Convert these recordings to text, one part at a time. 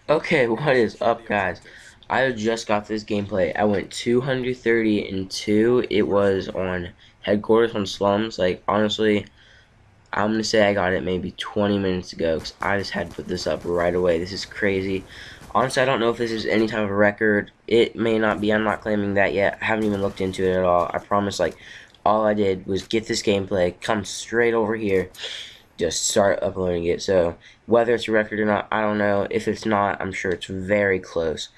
Okay, what is up, guys? I just got this gameplay. I went 230-2. It was on Headquarters on Slums. Like, honestly, I'm gonna say I got it maybe 20 minutes ago because I just had to put this up right away. This is crazy. Honestly, I don't know if this is any type of record. It may not be. I'm not claiming that yet. I haven't even looked into it at all. I promise, like, all I did was get this gameplay, come straight over here, just start uploading it. So whether it's a record or not, I don't know. If it's not, I'm sure it's very close.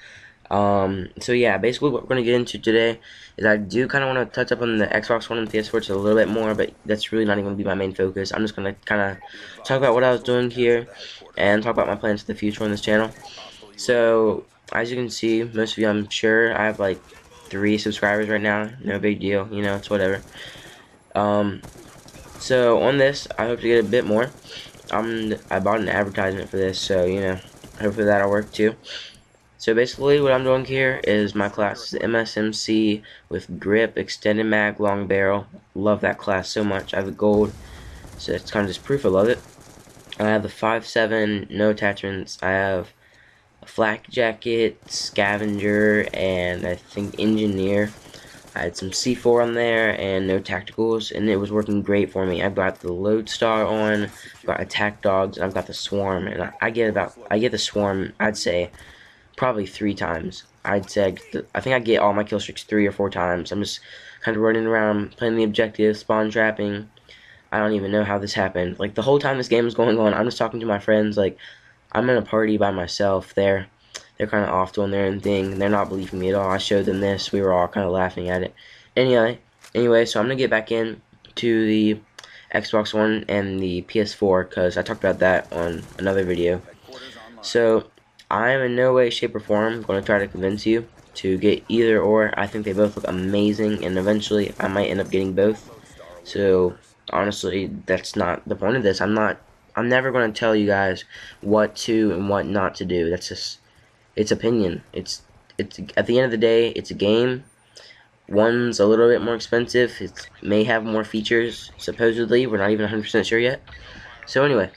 So yeah, basically what we're gonna get into today is I do kind of want to touch up on the Xbox One and PS4 just a little bit more, but that's really not even gonna be my main focus. I'm just gonna kind of talk about what I was doing here and talk about my plans for the future on this channel. So as you can see, most of you, I'm sure, I have like 3 subscribers right now. No big deal, you know, it's whatever. Um, so on this, I hope to get a bit more. I bought an advertisement for this, so you know, hopefully that'll work too. So basically what I'm doing here is my class is MSMC with grip, extended mag, long barrel. Love that class so much. I have the gold, so it's kind of just proof I love it. I have the 5.7, no attachments. I have a flak jacket, scavenger, and I think engineer. I had some C4 on there and no tacticals, and it was working great for me. I've got the lodestar on, got attack dogs, and I've got the swarm, and I get the swarm, I'd say probably 3 times. I'd say I think I get all my kill streaks 3 or 4 times. I'm just kind of running around playing the objective, spawn trapping. I don't even know how this happened. Like the whole time this game is going on, I'm just talking to my friends. Like I'm in a party by myself. They're kind of off doing their own thing. And they're not believing me at all. I showed them this. We were all kind of laughing at it. Anyway, so I'm gonna get back in to the Xbox One and the PS4 because I talked about that on another video. So I am in no way, shape, or form going to try to convince you to get either or. I think they both look amazing, and eventually I might end up getting both. So honestly, that's not the point of this. I'm never going to tell you guys what to and what not to do. That's just it's opinion. It's at the end of the day, it's a game. One's a little bit more expensive. It may have more features. Supposedly, we're not even 100% sure yet. So anyway,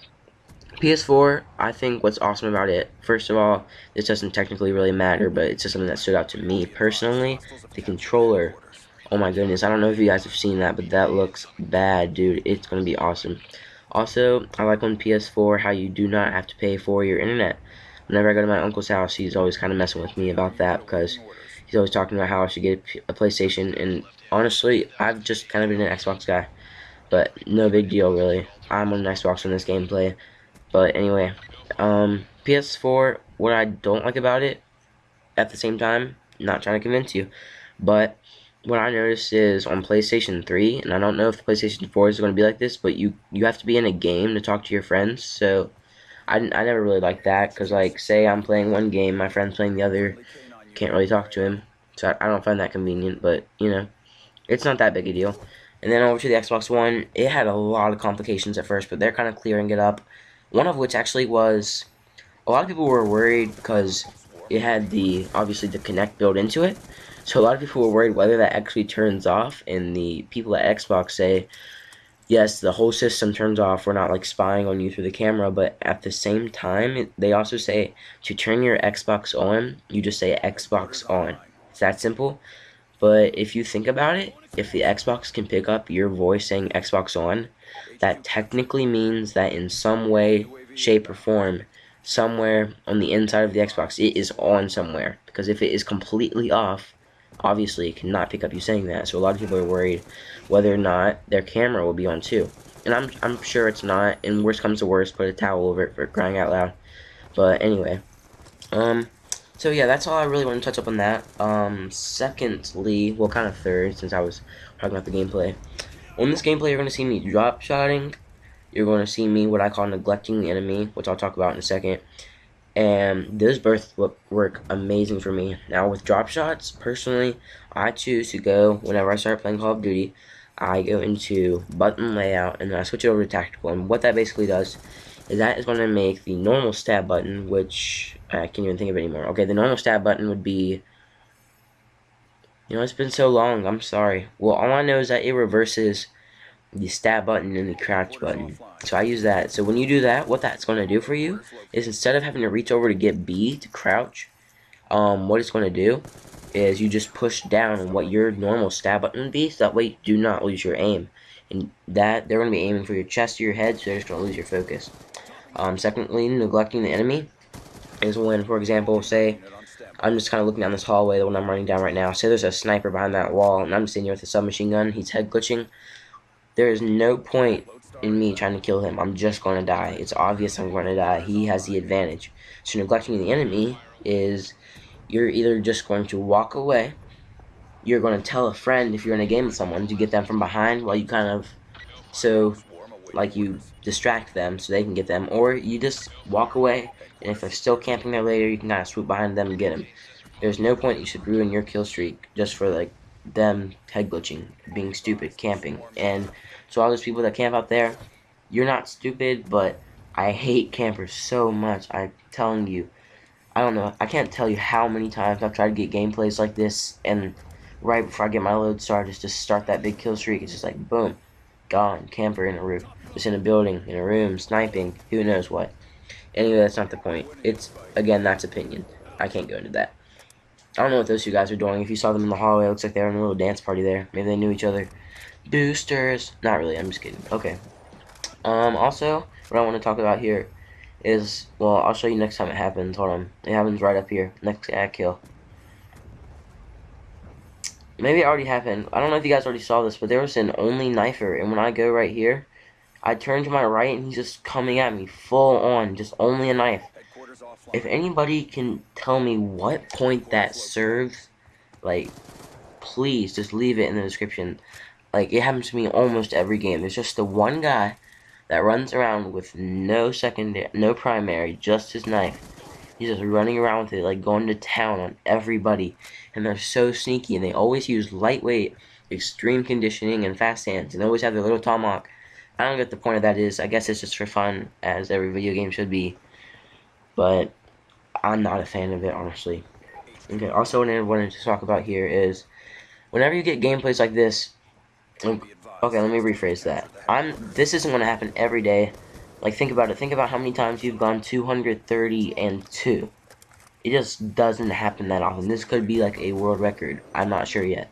PS4, I think what's awesome about it, first of all, this doesn't technically really matter, but it's just something that stood out to me personally. The controller, oh my goodness, I don't know if you guys have seen that, but that looks bad, dude. It's going to be awesome. Also, I like on PS4 how you do not have to pay for your internet. Whenever I go to my uncle's house, he's always kind of messing with me about that because he's always talking about how I should get a PlayStation, and honestly, I've just kind of been an Xbox guy, but no big deal, really. I'm on an Xbox on this gameplay. But anyway, PS4, what I don't like about it, at the same time, not trying to convince you, but what I noticed is on PlayStation 3, and I don't know if the PlayStation 4 is going to be like this, but you have to be in a game to talk to your friends, so I never really liked that, because, like, say I'm playing one game, my friend's playing the other, can't really talk to him, so I don't find that convenient, but, you know, it's not that big a deal. And then over to the Xbox One, it had a lot of complications at first, but they're kind of clearing it up. One of which actually was a lot of people were worried because it had the obviously the Kinect built into it. So a lot of people were worried whether that actually turns off, and the people at Xbox say yes, the whole system turns off. We're not like spying on you through the camera, but at the same time, they also say to turn your Xbox on, you just say Xbox on. It's that simple. But if you think about it, if the Xbox can pick up your voice saying Xbox on, that technically means that in some way, shape, or form, somewhere on the inside of the Xbox, it is on somewhere. Because if it is completely off, obviously it cannot pick up you saying that. So a lot of people are worried whether or not their camera will be on too. And I'm sure it's not. And worst comes to worst, put a towel over it for crying out loud. But anyway, um, so yeah, that's all I really want to touch up on that. Secondly, well, kind of third, since I was talking about the gameplay. On this gameplay, you're going to see me drop shotting. You're going to see me what I call neglecting the enemy, which I'll talk about in a second. And those both work amazing for me. Now with drop shots, personally, I choose to go, whenever I start playing Call of Duty, I go into button layout and then I switch it over to tactical. And what that basically does is that is going to make the normal stab button, which I can't even think of it anymore. Okay, the normal stab button would be, you know, it's been so long, I'm sorry. Well, all I know is that it reverses the stab button and the crouch button. So I use that. So when you do that, what that's going to do for you is instead of having to reach over to get B to crouch, what it's going to do is you just push down on what your normal stab button would be, so that way you do not lose your aim. And that they're going to be aiming for your chest or your head, so they're just going to lose your focus. Secondly, neglecting the enemy is when, for example, say I'm just kind of looking down this hallway, the one I'm running down right now. Say there's a sniper behind that wall, and I'm sitting here with a submachine gun. He's head glitching. There is no point in me trying to kill him. I'm just going to die. It's obvious I'm going to die. He has the advantage. So neglecting the enemy is you're either just going to walk away, you're going to tell a friend if you're in a game with someone to get them from behind while you kind of, so like you distract them so they can get them, or you just walk away, and if they're still camping there later, you can kind of swoop behind them and get them. There's no point you should ruin your kill streak just for like them head glitching, being stupid, camping. And so all those people that camp out there, you're not stupid, but I hate campers so much. I'm telling you, I don't know, I can't tell you how many times I've tried to get gameplays like this, and right before I get my load started, just to start that big kill streak, it's just like boom, gone, camper in a roof, just in a building, in a room, sniping, who knows what. Anyway, that's not the point. It's, again, that's opinion. I can't go into that. I don't know what those two guys are doing. If you saw them in the hallway, it looks like they were in a little dance party there. Maybe they knew each other. Boosters. Not really, I'm just kidding. Okay. Also, what I want to talk about here is, well, I'll show you next time it happens. Hold on. It happens right up here. Next guy I kill. Maybe it already happened. I don't know if you guys already saw this, but there was an only knifer, and when I go right here, I turn to my right, and he's just coming at me full on, just only a knife. If anybody can tell me what point that serves, like, please just leave it in the description. Like, it happens to me almost every game. There's just the one guy that runs around with no secondary, no primary, just his knife. He's just running around with it, like going to town on everybody. And they're so sneaky, and they always use lightweight, extreme conditioning, and fast hands, and they always have their little tomahawk. I don't get the point of that is. I guess it's just for fun, as every video game should be. But I'm not a fan of it, honestly. Okay, also what I wanted to talk about here is, whenever you get gameplays like this, okay, let me rephrase that. This isn't going to happen every day. Like, think about it. Think about how many times you've gone 230-2. It just doesn't happen that often. This could be like a world record. I'm not sure yet.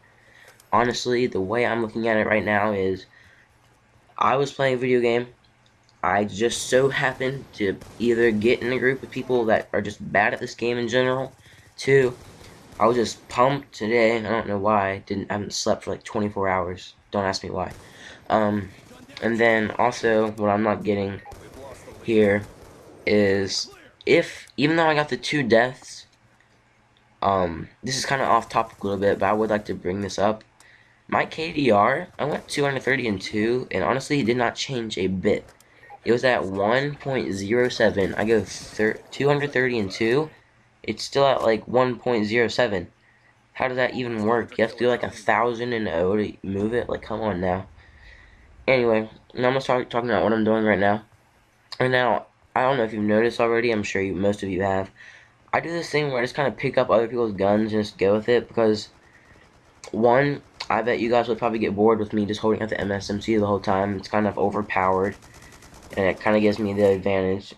Honestly, the way I'm looking at it right now is, I was playing a video game. I just so happened to either get in a group of people that are just bad at this game in general. Two, I was just pumped today. I don't know why. I haven't slept for like 24 hours. Don't ask me why. And then also, what I'm not getting here is, even though I got the 2 deaths, this is kind of off topic a little bit, but I would like to bring this up. My KDR, I went 230-2, and honestly, it did not change a bit. It was at 1.07. I go 230-2. It's still at like 1.07. How does that even work? You have to do like 1,000-0 to move it? Like, come on now. Anyway, now I'm gonna start talking about what I'm doing right now. Right now, I don't know if you've noticed already. I'm sure most of you have. I do this thing where I just kind of pick up other people's guns and just go with it because, one, I bet you guys would probably get bored with me just holding out the MSMC the whole time. It's kind of overpowered, and it kind of gives me the advantage.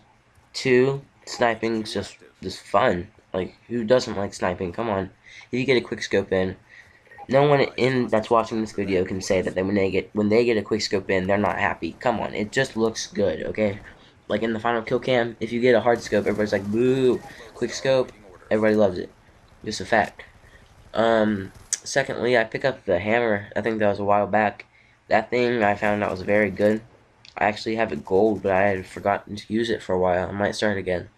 Two, sniping's just fun. Like, who doesn't like sniping? Come on. If you get a quick scope in, no one that's watching this video can say that when they get a quick scope in, they're not happy. Come on, it just looks good, okay? Like in the final kill cam, if you get a hard scope, everybody's like, boo, quick scope, everybody loves it. Just a fact. Secondly, I pick up the hammer. I think that was a while back. That thing I found out was very good. I actually have it gold, but I had forgotten to use it for a while. I might start again.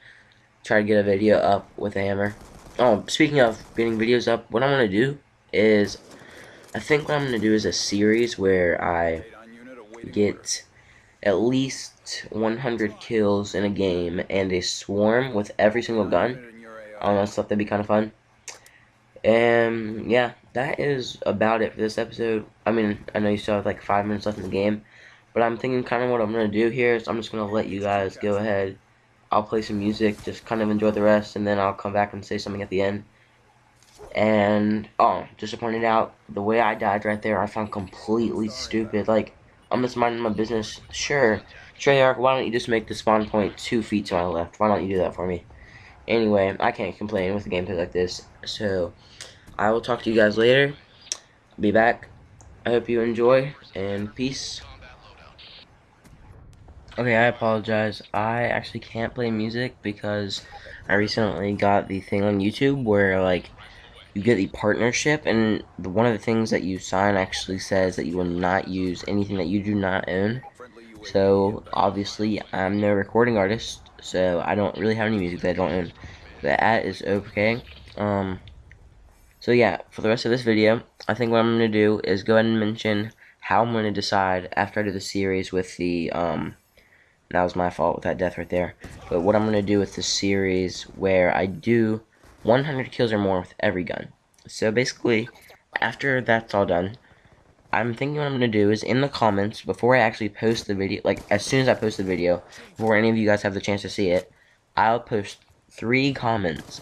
Try to get a video up with a hammer. Oh, speaking of getting videos up, what I'm going to do is, I think what I'm going to do is a series where I get at least 100 kills in a game and a swarm with every single gun. I don't know, stuff that'd be kind of fun. And yeah, that is about it for this episode. I mean, I know you still have like 5 minutes left in the game, but I'm thinking kind of what I'm going to do here is I'm just going to let you guys go ahead. I'll play some music, just kind of enjoy the rest, and then I'll come back and say something at the end. And, oh, just to point it out, the way I died right there, I found completely stupid. Like, I'm just minding my business. Sure, Treyarch, why don't you just make the spawn point 2 feet to my left? Why don't you do that for me? Anyway, I can't complain with a gameplay like this. So, I will talk to you guys later. Be back. I hope you enjoy, and peace. Okay, I apologize. I actually can't play music because I recently got the thing on YouTube where, like, you get the partnership, and one of the things that you sign actually says that you will not use anything that you do not own. So, obviously, I'm no recording artist, so I don't really have any music that I don't own. That is okay. So yeah, for the rest of this video, I think what I'm going to do is go ahead and mention how I'm going to decide after I do the series with the, that was my fault with that death right there. But what I'm going to do with the series where I do 100 kills or more with every gun. So basically, after that's all done, I'm thinking what I'm going to do is in the comments, before I actually post the video, like as soon as I post the video, before any of you guys have the chance to see it, I'll post 3 comments.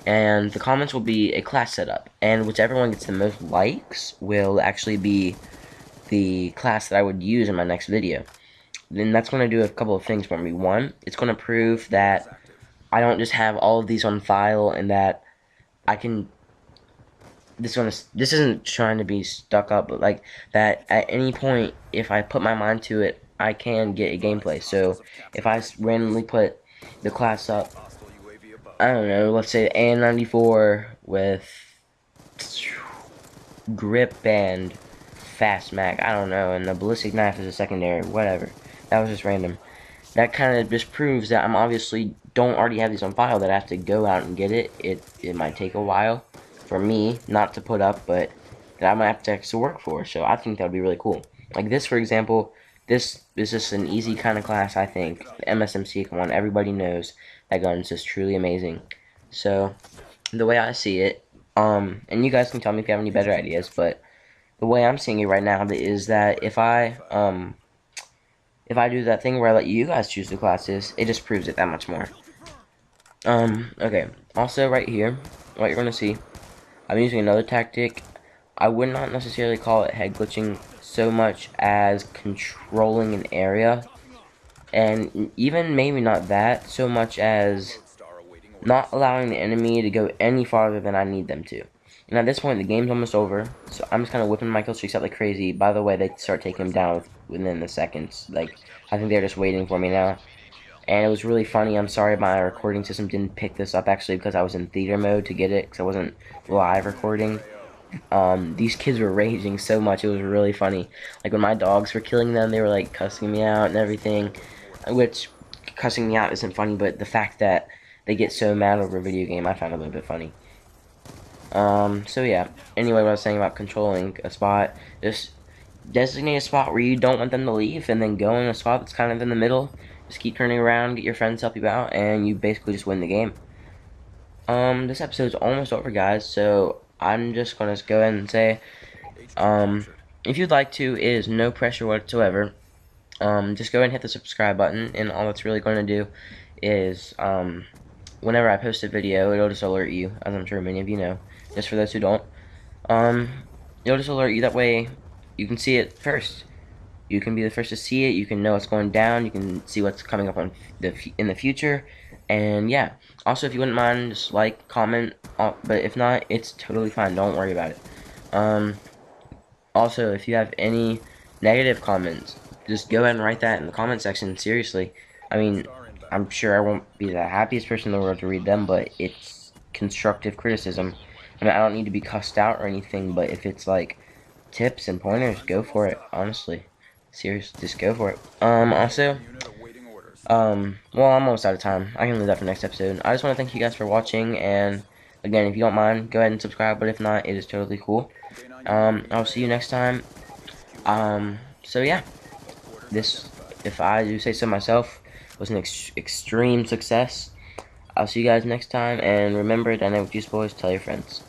And the comments will be a class setup. And whichever one gets the most likes will actually be the class that I would use in my next video. Then that's going to do a couple of things for me. One, it's going to prove that I don't just have all of these on file and that I can... This isn't trying to be stuck up, but like that at any point, if I put my mind to it, I can get a gameplay. So if I randomly put the class up, I don't know, let's say AN94 with grip and fast mag, I don't know, and the ballistic knife is a secondary, whatever. That was just random. That kind of just proves that I'm obviously don't already have these on file, that I have to go out and get it. It might take a while for me not to put up, but that I might have to actually work for. So I think that would be really cool. Like this, for example, this is just an easy kind of class, I think. The MSMC one, everybody knows that gun is just truly amazing. So, the way I see it, and you guys can tell me if you have any better ideas, but the way I'm seeing it right now is that if I do that thing where I let you guys choose the classes, it just proves it that much more. Okay. Also, right here, what you're gonna see, I'm using another tactic. I would not necessarily call it head glitching so much as controlling an area, and even maybe not that so much as not allowing the enemy to go any farther than I need them to. And at this point, the game's almost over, so I'm just kind of whipping my kill streaks out like crazy. By the way, they start taking him down within the seconds. Like, I think they're just waiting for me now. And it was really funny. I'm sorry my recording system didn't pick this up, actually, because I was in theater mode to get it, because I wasn't live recording. These kids were raging so much, it was really funny. Like, when my dogs were killing them, they were, like, cussing me out and everything. Which, cussing me out isn't funny, but the fact that they get so mad over a video game, I found a little bit funny. So yeah, anyway, what I was saying about controlling a spot, just designate a spot where you don't want them to leave, and then go in a spot that's kind of in the middle. Just keep turning around, get your friends to help you out, and you basically just win the game. This episode's almost over, guys, so I'm just gonna go ahead and say, if you'd like to, it is no pressure whatsoever. Just go ahead and hit the subscribe button, and all it's really going to do is, whenever I post a video, it'll just alert you, as I'm sure many of you know. Just for those who don't, it'll just alert you. That way, you can see it first. You can be the first to see it. You can know what's going down. You can see what's coming up in the future. And yeah, also if you wouldn't mind, just like, comment. But if not, it's totally fine. Don't worry about it. Also, if you have any negative comments, just go ahead and write that in the comment section. Seriously, I mean, I'm sure I won't be the happiest person in the world to read them, but it's constructive criticism. I mean, I don't need to be cussed out or anything, but if it's like tips and pointers, go for it, honestly. Seriously, just go for it. Also, well, I'm almost out of time. I can leave that for next episode. I just want to thank you guys for watching, and again, if you don't mind, go ahead and subscribe, but if not, it is totally cool. I'll see you next time. So yeah, this, if I do say so myself, was an extreme success. I'll see you guys next time, and remember, Dynamic Juice Boys, tell your friends.